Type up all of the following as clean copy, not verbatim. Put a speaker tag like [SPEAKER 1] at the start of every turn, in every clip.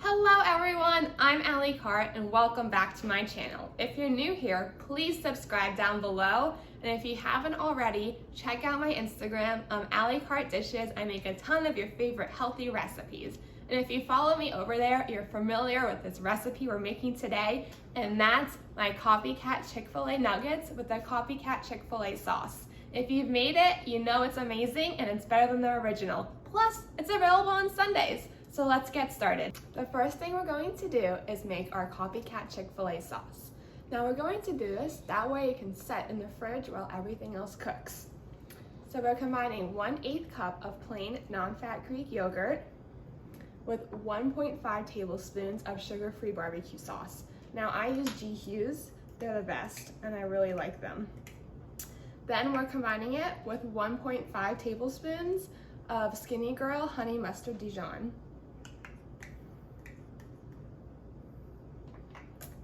[SPEAKER 1] Hello everyone, I'm Allie Carte and welcome back to my channel. If you're new here, please subscribe down below. And if you haven't already, check out my Instagram, Allie Carte Dishes. I make a ton of your favorite healthy recipes. And if you follow me over there, you're familiar with this recipe we're making today, and that's my Copycat Chick-Fil-A nuggets with the Copycat Chick-Fil-A sauce. If you've made it, you know it's amazing and it's better than the original. Plus, it's available on Sundays. So let's get started. The first thing we're going to do is make our Copycat Chick-Fil-A sauce. Now we're going to do this, that way it can set in the fridge while everything else cooks. So we're combining 1/8 cup of plain non-fat Greek yogurt with 1.5 tablespoons of sugar-free barbecue sauce. Now I use G. Hughes, they're the best and I really like them. Then we're combining it with 1.5 tablespoons of Skinny Girl Honey Mustard Dijon.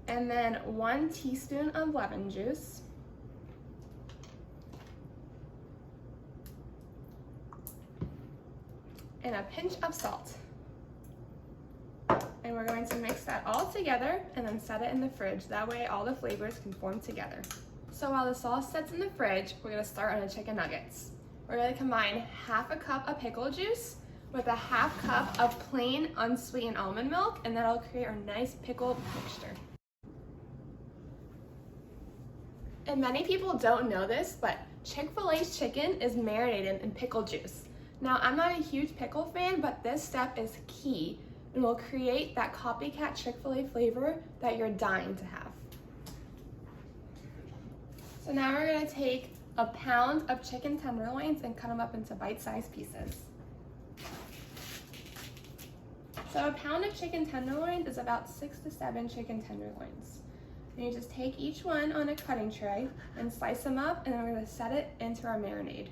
[SPEAKER 1] And then 1 teaspoon of lemon juice. And a pinch of salt. And we're going to mix that all together and then set it in the fridge. That way all the flavors can form together. So while the sauce sets in the fridge, we're gonna start on the chicken nuggets. We're gonna combine 1/2 cup of pickle juice with 1/2 cup of plain unsweetened almond milk, and that'll create a nice pickle mixture. And many people don't know this, but Chick-fil-A's chicken is marinated in pickle juice. Now, I'm not a huge pickle fan, but this step is key and will create that Copycat Chick-fil-A flavor that you're dying to have. So now we're gonna take a pound of chicken tenderloins and cut them up into bite-sized pieces. So a pound of chicken tenderloins is about 6 to 7 chicken tenderloins. And you just take each one on a cutting tray and slice them up, and then we're gonna set it into our marinade.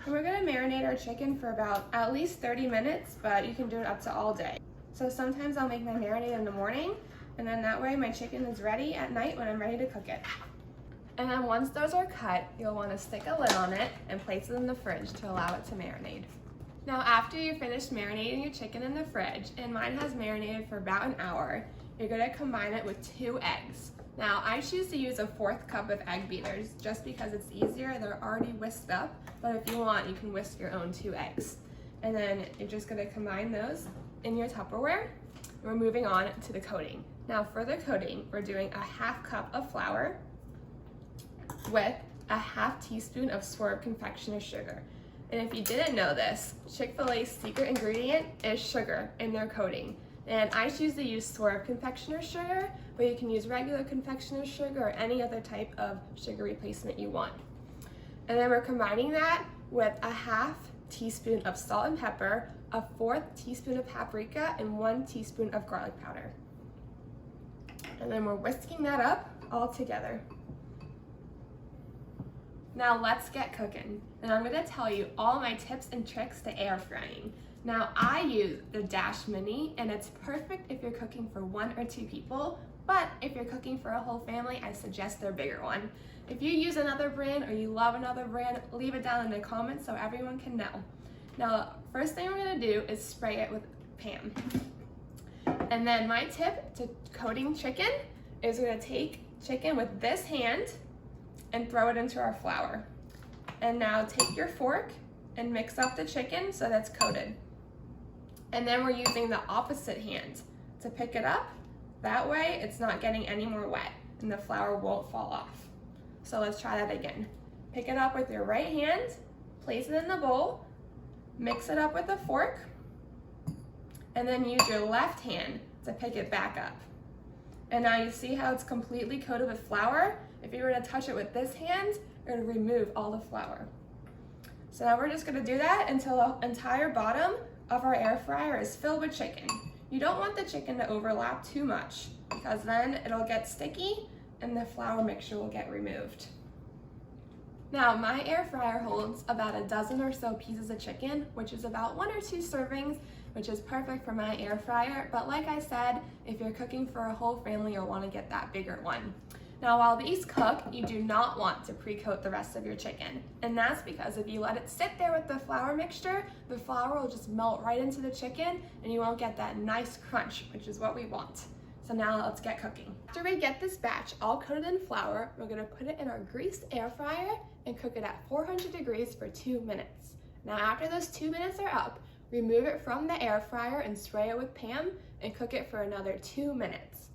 [SPEAKER 1] And we're gonna marinate our chicken for about at least 30 minutes, but you can do it up to all day. So sometimes I'll make my marinade in the morning, and then that way my chicken is ready at night when I'm ready to cook it. And then once those are cut, you'll wanna stick a lid on it and place it in the fridge to allow it to marinate. Now after you finish marinating your chicken in the fridge, and mine has marinated for about an hour, you're gonna combine it with 2 eggs. Now I choose to use a 1/4 cup of egg beaters just because it's easier, they're already whisked up, but if you want, you can whisk your own 2 eggs. And then you're just gonna combine those in your Tupperware. We're moving on to the coating. Now for the coating, we're doing 1/2 cup of flour with 1/2 teaspoon of Swerve confectioner's sugar. And if you didn't know this, Chick-fil-A's secret ingredient is sugar in their coating. And I choose to use Swerve confectioner's sugar, but you can use regular confectioner's sugar or any other type of sugar replacement you want. And then we're combining that with 1/2 teaspoon of salt and pepper, 1/4 teaspoon of paprika, and 1 teaspoon of garlic powder. And then we're whisking that up all together. Now let's get cooking. And I'm gonna tell you all my tips and tricks to air frying. Now I use the Dash Mini, and it's perfect if you're cooking for 1 or 2 people, but if you're cooking for a whole family, I suggest their bigger one. If you use another brand or you love another brand, leave it down in the comments so everyone can know. Now, first thing we're gonna do is spray it with Pam. And then my tip to coating chicken is we're gonna take chicken with this hand and throw it into our flour. And now take your fork and mix up the chicken so that's coated. And then we're using the opposite hand to pick it up. That way it's not getting any more wet and the flour won't fall off. So let's try that again. Pick it up with your right hand, place it in the bowl, mix it up with a fork, and then use your left hand to pick it back up. And now you see how it's completely coated with flour? If you were to touch it with this hand, it would remove all the flour. So now we're just gonna do that until the entire bottom of our air fryer is filled with chicken. You don't want the chicken to overlap too much because then it'll get sticky and the flour mixture will get removed. Now my air fryer holds about 12 or so pieces of chicken, which is about 1 or 2 servings, which is perfect for my air fryer. But like I said, if you're cooking for a whole family, you'll want to get that bigger one. Now while these cook, you do not want to pre-coat the rest of your chicken. And that's because if you let it sit there with the flour mixture, the flour will just melt right into the chicken and you won't get that nice crunch, which is what we want. So now let's get cooking. After we get this batch all coated in flour, we're gonna put it in our greased air fryer and cook it at 400 degrees for 2 minutes. Now after those 2 minutes are up, remove it from the air fryer and spray it with Pam and cook it for another 2 minutes.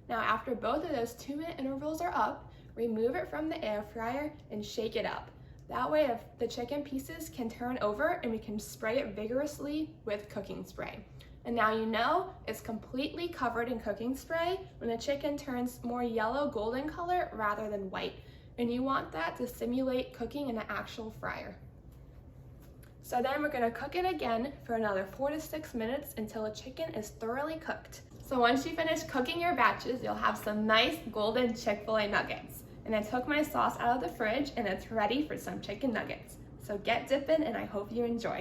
[SPEAKER 1] Now after both of those 2-minute intervals are up, remove it from the air fryer and shake it up. That way the chicken pieces can turn over and we can spray it vigorously with cooking spray. And now you know it's completely covered in cooking spray when the chicken turns more yellow golden color rather than white. And you want that to simulate cooking in an actual fryer. So then we're gonna cook it again for another 4 to 6 minutes until the chicken is thoroughly cooked. So once you finish cooking your batches, you'll have some nice golden Chick-fil-A nuggets. And I took my sauce out of the fridge and it's ready for some chicken nuggets. So get dipping and I hope you enjoy.